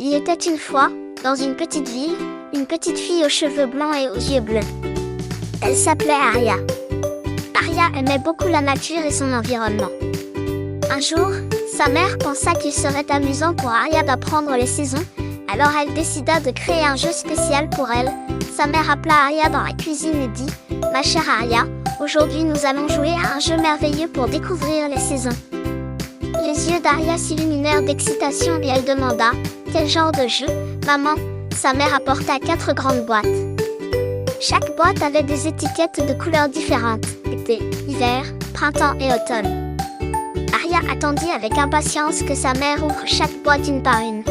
Il était une fois, dans une petite ville, une petite fille aux cheveux blancs et aux yeux bleus. Elle s'appelait Aria. Aria aimait beaucoup la nature et son environnement. Un jour, sa mère pensa qu'il serait amusant pour Aria d'apprendre les saisons, alors elle décida de créer un jeu spécial pour elle. Sa mère appela Aria dans la cuisine et dit « Ma chère Aria, aujourd'hui nous allons jouer à un jeu merveilleux pour découvrir les saisons. » Les yeux d'Aria s'illuminèrent d'excitation et elle demanda « Quel genre de jeu, maman ?» Sa mère apporta 4 grandes boîtes. Chaque boîte avait des étiquettes de couleurs différentes, été, hiver, printemps et automne. Aria attendit avec impatience que sa mère ouvre chaque boîte une par une.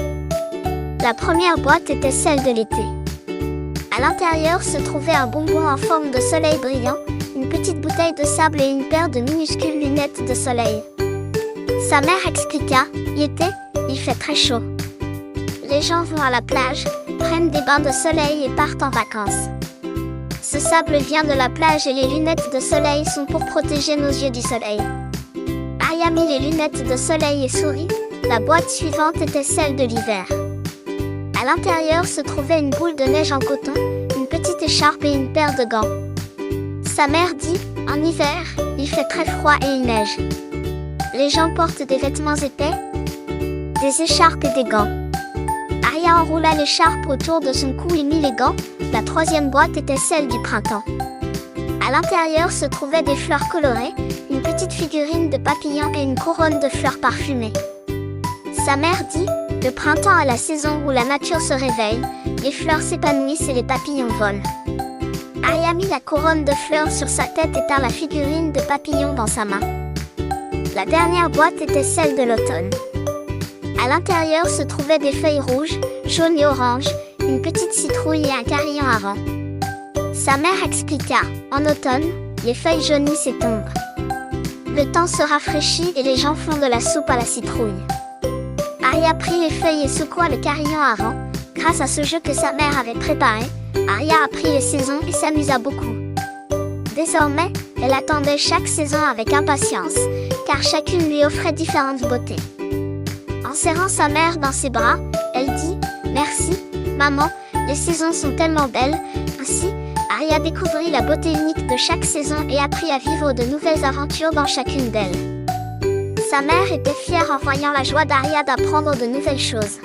La première boîte était celle de l'été. À l'intérieur se trouvait un bonbon en forme de soleil brillant, une petite bouteille de sable et une paire de minuscules lunettes de soleil. Sa mère expliqua, l'été, il fait très chaud. Les gens vont à la plage, prennent des bains de soleil et partent en vacances. Ce sable vient de la plage et les lunettes de soleil sont pour protéger nos yeux du soleil. Aria mit les lunettes de soleil et sourit. La boîte suivante était celle de l'hiver. À l'intérieur se trouvait une boule de neige en coton, une petite écharpe et une paire de gants. Sa mère dit, en hiver, il fait très froid et il neige. Les gens portent des vêtements épais, des écharpes et des gants. Aria enroula l'écharpe autour de son cou et mit les gants. La troisième boîte était celle du printemps. À l'intérieur se trouvaient des fleurs colorées, une petite figurine de papillon et une couronne de fleurs parfumées. Sa mère dit, le printemps est la saison où la nature se réveille, les fleurs s'épanouissent et les papillons volent. Aria mit la couronne de fleurs sur sa tête et tint la figurine de papillon dans sa main. La dernière boîte était celle de l'automne. À l'intérieur se trouvaient des feuilles rouges, jaunes et oranges, une petite citrouille et un carillon avant. Sa mère expliqua, en automne, les feuilles jaunissent et tombent. Le temps se rafraîchit et les gens font de la soupe à la citrouille. Aria prit les feuilles et secoua le carillon avant. Grâce à ce jeu que sa mère avait préparé, Aria apprit les saisons et s'amusa beaucoup. Désormais, elle attendait chaque saison avec impatience, car chacune lui offrait différentes beautés. En serrant sa mère dans ses bras, elle dit « Merci, maman, les saisons sont tellement belles ». Ainsi, Aria découvrit la beauté unique de chaque saison et apprit à vivre de nouvelles aventures dans chacune d'elles. Sa mère était fière en voyant la joie d'Aria d'apprendre de nouvelles choses.